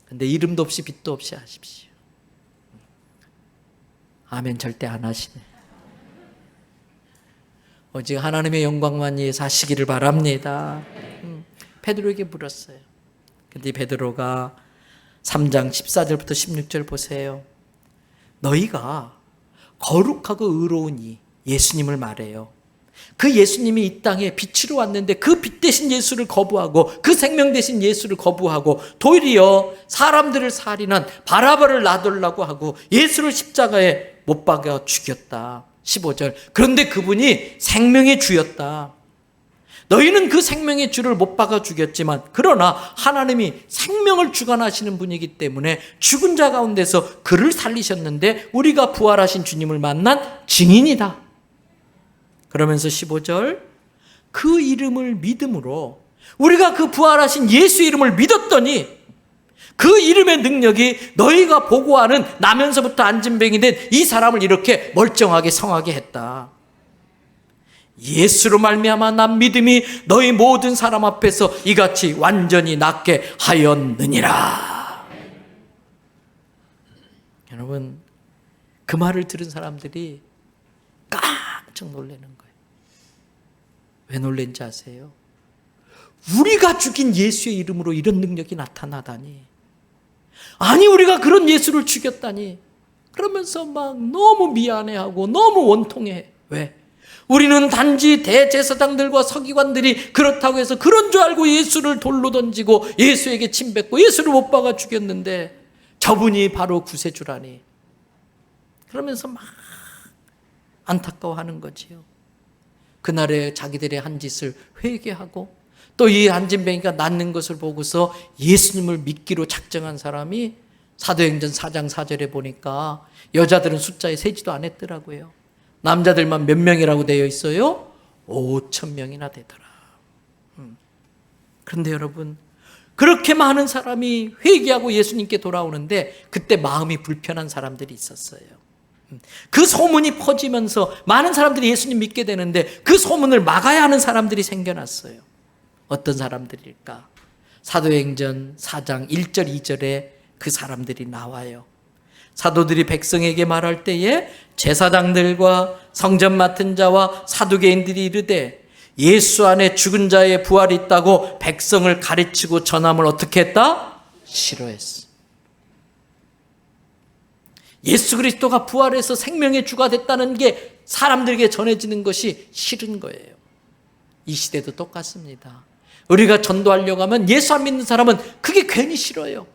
근데 이름도 없이 빛도 없이 하십시오. 아멘 절대 안 하시네. 오직 하나님의 영광만 위해서 하시기를 바랍니다. 베드로에게 물었어요. 근데 베드로가 3장 14절부터 16절 보세요. 너희가 거룩하고 의로운 이 예수님을 말해요. 그 예수님이 이 땅에 빛으로 왔는데 그 빛 대신 예수를 거부하고 그 생명 대신 예수를 거부하고 도리어 사람들을 살인한 바라바를 놔두려고 하고 예수를 십자가에 못 박아 죽였다. 15절 그런데 그분이 생명의 주였다. 너희는 그 생명의 주를 못 박아 죽였지만 그러나 하나님이 생명을 주관하시는 분이기 때문에 죽은 자 가운데서 그를 살리셨는데 우리가 부활하신 주님을 만난 증인이다. 그러면서 15절 그 이름을 믿음으로 우리가 그 부활하신 예수 이름을 믿었더니 그 이름의 능력이 너희가 보고하는 나면서부터 안진뱅이 된 이 사람을 이렇게 멀쩡하게 성하게 했다. 예수로 말미암아 난 믿음이 너희 모든 사람 앞에서 이같이 완전히 낫게 하였느니라. 여러분 그 말을 들은 사람들이 깜짝 놀라는 거예요. 왜 놀란지 아세요? 우리가 죽인 예수의 이름으로 이런 능력이 나타나다니. 아니 우리가 그런 예수를 죽였다니. 그러면서 막 너무 미안해하고 너무 원통해. 왜? 우리는 단지 대제사장들과 서기관들이 그렇다고 해서 그런 줄 알고 예수를 돌로 던지고 예수에게 침뱉고 예수를 못 박아 죽였는데 저분이 바로 구세주라니. 그러면서 막 안타까워하는 거지요. 그날에 자기들의 한 짓을 회개하고 또 이 안진뱅이가 낫는 것을 보고서 예수님을 믿기로 작정한 사람이 사도행전 4장 4절에 보니까 여자들은 숫자에 세지도 않았더라고요. 남자들만 몇 명이라고 되어 있어요? 5,000명이나 되더라. 그런데 여러분 그렇게 많은 사람이 회개하고 예수님께 돌아오는데 그때 마음이 불편한 사람들이 있었어요. 그 소문이 퍼지면서 많은 사람들이 예수님 믿게 되는데 그 소문을 막아야 하는 사람들이 생겨났어요. 어떤 사람들일까? 사도행전 4장 1절 2절에 그 사람들이 나와요. 사도들이 백성에게 말할 때에 제사장들과 성전 맡은 자와 사두개인들이 이르되 예수 안에 죽은 자의 부활이 있다고 백성을 가르치고 전함을 어떻게 했다? 싫어했어. 예수 그리스도가 부활해서 생명의 주가 됐다는 게 사람들에게 전해지는 것이 싫은 거예요. 이 시대도 똑같습니다. 우리가 전도하려고 하면 예수 안 믿는 사람은 그게 괜히 싫어요.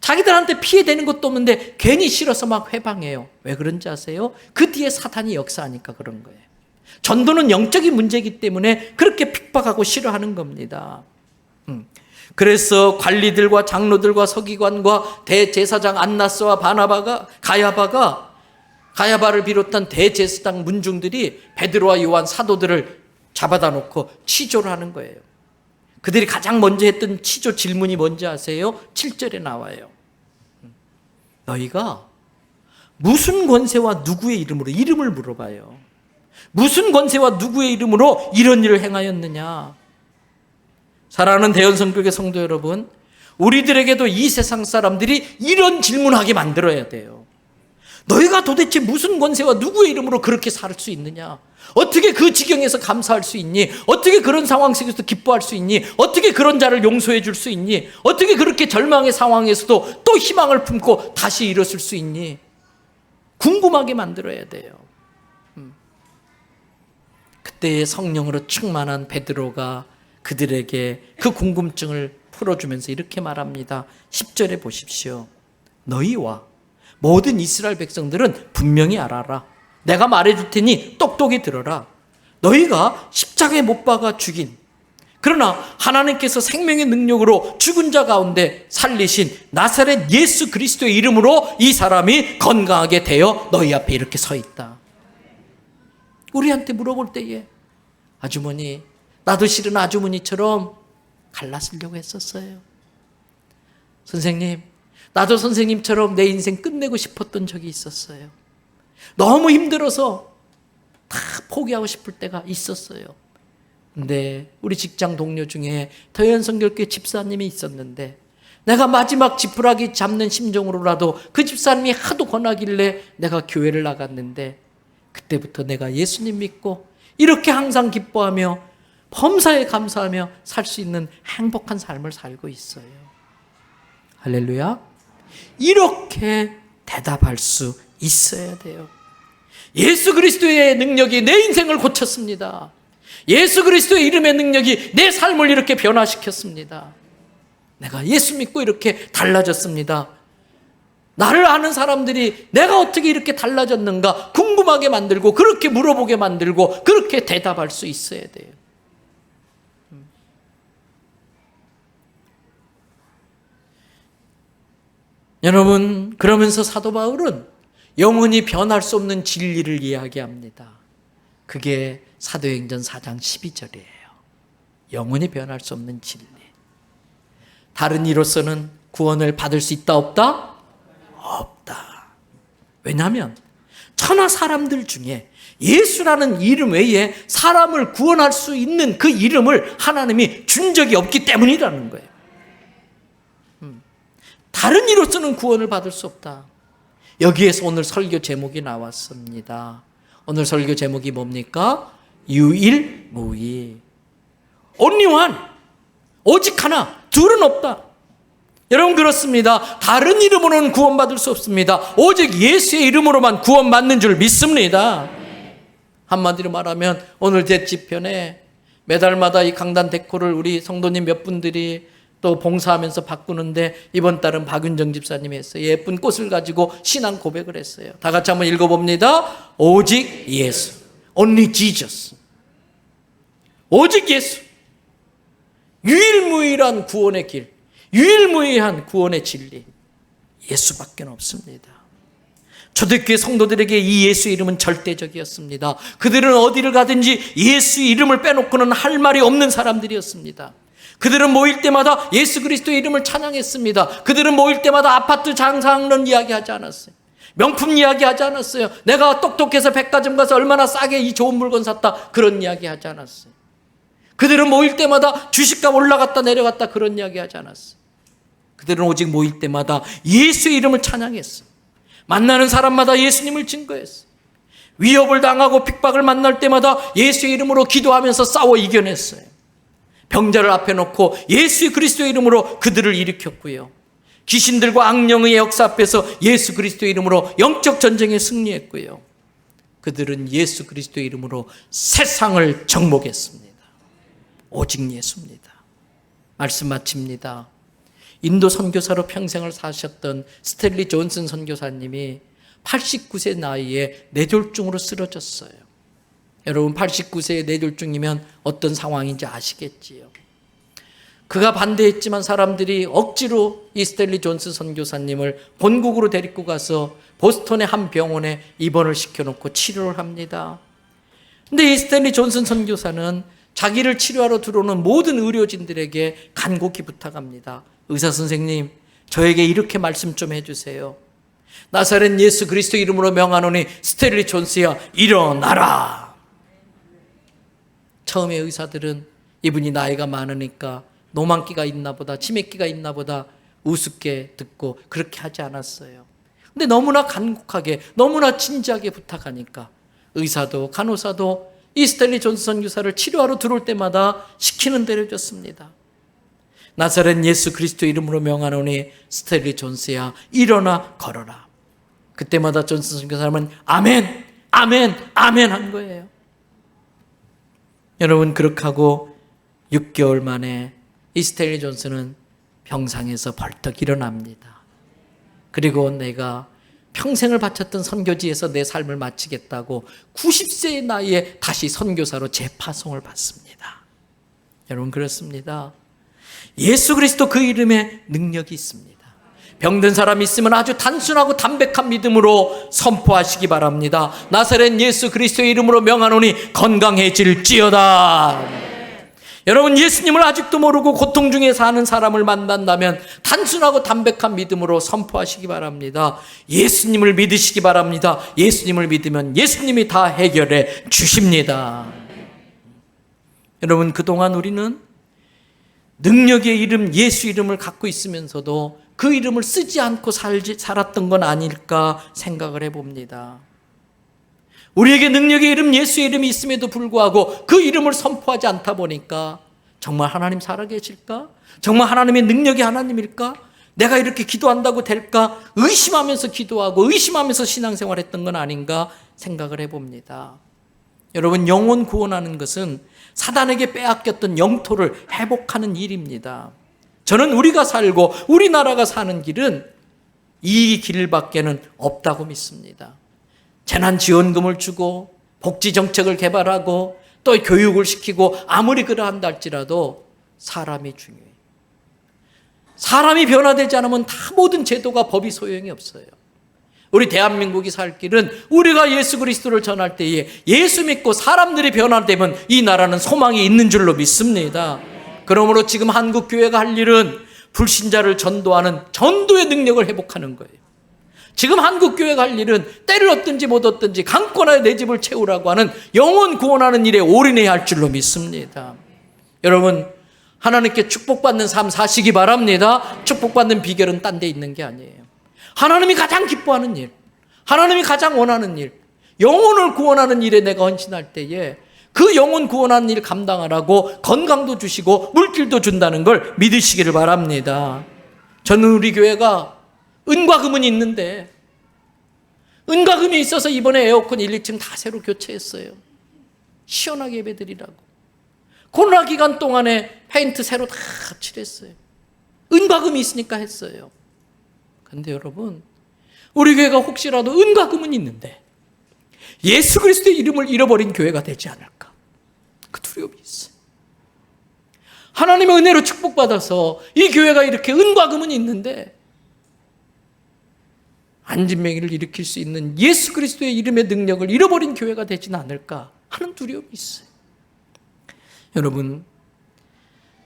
자기들한테 피해되는 것도 없는데 괜히 싫어서 막 회방해요. 왜 그런지 아세요? 그 뒤에 사탄이 역사하니까 그런 거예요. 전도는 영적인 문제이기 때문에 그렇게 핍박하고 싫어하는 겁니다. 그래서 관리들과 장로들과 서기관과 대제사장 안나스와 가야바를 비롯한 대제사장 문중들이 베드로와 요한 사도들을 잡아다 놓고 치조를 하는 거예요. 그들이 가장 먼저 했던 치조 질문이 뭔지 아세요? 7절에 나와요. 너희가 무슨 권세와 누구의 이름으로, 이름을 물어봐요. 무슨 권세와 누구의 이름으로 이런 일을 행하였느냐? 사랑하는 대연성교회 성도 여러분, 우리들에게도 이 세상 사람들이 이런 질문하게 만들어야 돼요. 너희가 도대체 무슨 권세와 누구의 이름으로 그렇게 살 수 있느냐? 어떻게 그 지경에서 감사할 수 있니? 어떻게 그런 상황 속에서 기뻐할 수 있니? 어떻게 그런 자를 용서해 줄 수 있니? 어떻게 그렇게 절망의 상황에서도 또 희망을 품고 다시 일어설 수 있니? 궁금하게 만들어야 돼요. 그때의 성령으로 충만한 베드로가 그들에게 그 궁금증을 풀어주면서 이렇게 말합니다. 10절에 보십시오. 너희와 모든 이스라엘 백성들은 분명히 알아라. 내가 말해줄 테니 똑똑히 들어라. 너희가 십자가에 못 박아 죽인, 그러나 하나님께서 생명의 능력으로 죽은 자 가운데 살리신 나사렛 예수 그리스도의 이름으로 이 사람이 건강하게 되어 너희 앞에 이렇게 서 있다. 우리한테 물어볼 때에 아주머니, 나도 실은 아주머니처럼 갈라쓰려고 했었어요. 선생님, 나도 선생님처럼 내 인생 끝내고 싶었던 적이 있었어요. 너무 힘들어서 다 포기하고 싶을 때가 있었어요. 근데 우리 직장 동료 중에 더현성결교회 집사님이 있었는데 내가 마지막 지푸라기 잡는 심정으로라도 그 집사님이 하도 권하길래 내가 교회를 나갔는데 그때부터 내가 예수님 믿고 이렇게 항상 기뻐하며 범사에 감사하며 살 수 있는 행복한 삶을 살고 있어요. 할렐루야. 이렇게 대답할 수 있어야 돼요. 예수 그리스도의 능력이 내 인생을 고쳤습니다. 예수 그리스도의 이름의 능력이 내 삶을 이렇게 변화시켰습니다. 내가 예수 믿고 이렇게 달라졌습니다. 나를 아는 사람들이 내가 어떻게 이렇게 달라졌는가 궁금하게 만들고 그렇게 물어보게 만들고 그렇게 대답할 수 있어야 돼요. 여러분, 그러면서 사도 바울은 영원히 변할 수 없는 진리를 이야기합니다. 그게 사도행전 4장 12절이에요. 영원히 변할 수 없는 진리. 다른 이로서는 구원을 받을 수 있다 없다? 없다. 왜냐하면 천하 사람들 중에 예수라는 이름 외에 사람을 구원할 수 있는 그 이름을 하나님이 준 적이 없기 때문이라는 거예요. 다른 이로서는 구원을 받을 수 없다. 여기에서 오늘 설교 제목이 나왔습니다. 오늘 설교 제목이 뭡니까? 유일무이. Only one. 오직 하나. 둘은 없다. 여러분 그렇습니다. 다른 이름으로는 구원받을 수 없습니다. 오직 예수의 이름으로만 구원받는 줄 믿습니다. 한마디로 말하면 오늘 대집편에 매달마다 이 강단 데코를 우리 성도님 몇 분들이 또 봉사하면서 바꾸는데 이번 달은 박윤정 집사님이 했어요. 예쁜 꽃을 가지고 신앙 고백을 했어요. 다 같이 한번 읽어봅니다. 오직 예수. Only Jesus. 오직 예수. 유일무이한 구원의 길. 유일무이한 구원의 진리. 예수밖에 없습니다. 초대교회 성도들에게 이 예수 이름은 절대적이었습니다. 그들은 어디를 가든지 예수 이름을 빼놓고는 할 말이 없는 사람들이었습니다. 그들은 모일 때마다 예수 그리스도의 이름을 찬양했습니다. 그들은 모일 때마다 아파트 장사하는 이야기하지 않았어요. 명품 이야기하지 않았어요. 내가 똑똑해서 백화점 가서 얼마나 싸게 이 좋은 물건 샀다 그런 이야기하지 않았어요. 그들은 모일 때마다 주식값 올라갔다 내려갔다 그런 이야기하지 않았어요. 그들은 오직 모일 때마다 예수의 이름을 찬양했어. 만나는 사람마다 예수님을 증거했어. 위협을 당하고 핍박을 만날 때마다 예수의 이름으로 기도하면서 싸워 이겨냈어요. 병자를 앞에 놓고 예수 그리스도의 이름으로 그들을 일으켰고요. 귀신들과 악령의 역사 앞에서 예수 그리스도의 이름으로 영적 전쟁에 승리했고요. 그들은 예수 그리스도의 이름으로 세상을 정복했습니다. 오직 예수입니다. 말씀 마칩니다. 인도 선교사로 평생을 사셨던 스탠리 존슨 선교사님이 89세 나이에 뇌졸중으로 쓰러졌어요. 여러분 89세의 뇌졸중이면 어떤 상황인지 아시겠지요. 그가 반대했지만 사람들이 억지로 이 스탠리 존슨 선교사님을 본국으로 데리고 가서 보스턴의 한 병원에 입원을 시켜놓고 치료를 합니다. 근데 이 스탠리 존슨 선교사는 자기를 치료하러 들어오는 모든 의료진들에게 간곡히 부탁합니다. 의사 선생님, 저에게 이렇게 말씀 좀 해주세요. 나사렛 예수 그리스도 이름으로 명하노니 스탠리 존스야, 일어나라. 처음에 의사들은 이분이 나이가 많으니까 노만기가 있나 보다, 치매기가 있나 보다 우습게 듣고 그렇게 하지 않았어요. 근데 너무나 간곡하게, 너무나 진지하게 부탁하니까 의사도 간호사도 이 스탠리 존슨 선교사를 치료하러 들어올 때마다 시키는 대로 해줬습니다. 나사렛 예수 그리스도 이름으로 명하노니 스탠리 존스야, 일어나 걸어라. 그때마다 존슨 선교사는 아멘, 아멘, 아멘 한 거예요. 여러분, 그렇게 하고 6개월 만에 이 스탠리 존슨은 병상에서 벌떡 일어납니다. 그리고 내가 평생을 바쳤던 선교지에서 내 삶을 마치겠다고 90세의 나이에 다시 선교사로 재파송을 받습니다. 여러분, 그렇습니다. 예수 그리스도 그 이름에 능력이 있습니다. 병든 사람 있으면 아주 단순하고 담백한 믿음으로 선포하시기 바랍니다. 나사렛 예수 그리스도의 이름으로 명하노니 건강해질지어다. 여러분, 예수님을 아직도 모르고 고통 중에 사는 사람을 만난다면 단순하고 담백한 믿음으로 선포하시기 바랍니다. 예수님을 믿으시기 바랍니다. 예수님을 믿으면 예수님이 다 해결해 주십니다. 여러분, 그동안 우리는 능력의 이름, 예수 이름을 갖고 있으면서도 그 이름을 쓰지 않고 살았던 건 아닐까 생각을 해봅니다. 우리에게 능력의 이름, 예수의 이름이 있음에도 불구하고 그 이름을 선포하지 않다 보니까 정말 하나님 살아계실까? 정말 하나님의 능력이 하나님일까? 내가 이렇게 기도한다고 될까? 의심하면서 기도하고 의심하면서 신앙생활했던 건 아닌가 생각을 해봅니다. 여러분, 영혼 구원하는 것은 사단에게 빼앗겼던 영토를 회복하는 일입니다. 저는 우리가 살고 우리나라가 사는 길은 이 길밖에는 없다고 믿습니다. 재난지원금을 주고 복지정책을 개발하고 또 교육을 시키고 아무리 그러한다 할지라도 사람이 중요해요. 사람이 변화되지 않으면 다 모든 제도가 법이 소용이 없어요. 우리 대한민국이 살 길은 우리가 예수 그리스도를 전할 때에 예수 믿고 사람들이 변화되면 이 나라는 소망이 있는 줄로 믿습니다. 그러므로 지금 한국 교회가 할 일은 불신자를 전도하는 전도의 능력을 회복하는 거예요. 지금 한국 교회가 할 일은 때를 얻든지 못 얻든지 강권하여 내 집을 채우라고 하는 영혼 구원하는 일에 올인해야 할 줄로 믿습니다. 여러분, 하나님께 축복받는 삶 사시기 바랍니다. 축복받는 비결은 딴 데 있는 게 아니에요. 하나님이 가장 기뻐하는 일, 하나님이 가장 원하는 일, 영혼을 구원하는 일에 내가 헌신할 때에 그 영혼 구원하는 일 감당하라고 건강도 주시고 물질도 준다는 걸 믿으시기를 바랍니다. 저는 우리 교회가 은과 금은 있는데 은과 금이 있어서 이번에 에어컨 1, 2층 다 새로 교체했어요. 시원하게 예배드리라고. 코로나 기간 동안에 페인트 새로 다 칠했어요. 은과 금이 있으니까 했어요. 그런데 여러분, 우리 교회가 혹시라도 은과 금은 있는데 예수 그리스도의 이름을 잃어버린 교회가 되지 않을까, 그 두려움이 있어요. 하나님의 은혜로 축복받아서 이 교회가 이렇게 은과 금은 있는데 안진뱅이를 일으킬 수 있는 예수 그리스도의 이름의 능력을 잃어버린 교회가 되지는 않을까 하는 두려움이 있어요. 여러분,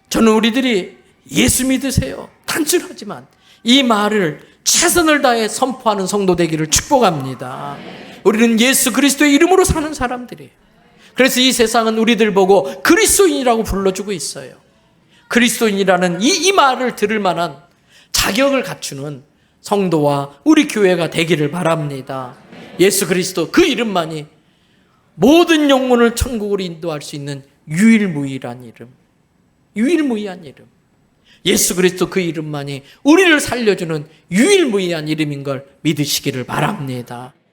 저는 우리들이 예수 믿으세요, 단순하지만 이 말을 최선을 다해 선포하는 성도 되기를 축복합니다. 우리는 예수 그리스도의 이름으로 사는 사람들이에요. 그래서 이 세상은 우리들 보고 그리스도인이라고 불러주고 있어요. 그리스도인이라는 이 말을 들을 만한 자격을 갖추는 성도와 우리 교회가 되기를 바랍니다. 예수 그리스도 그 이름만이 모든 영혼을 천국으로 인도할 수 있는 유일무이한 이름, 유일무이한 이름. 예수 그리스도 그 이름만이 우리를 살려주는 유일무이한 이름인 걸 믿으시기를 바랍니다.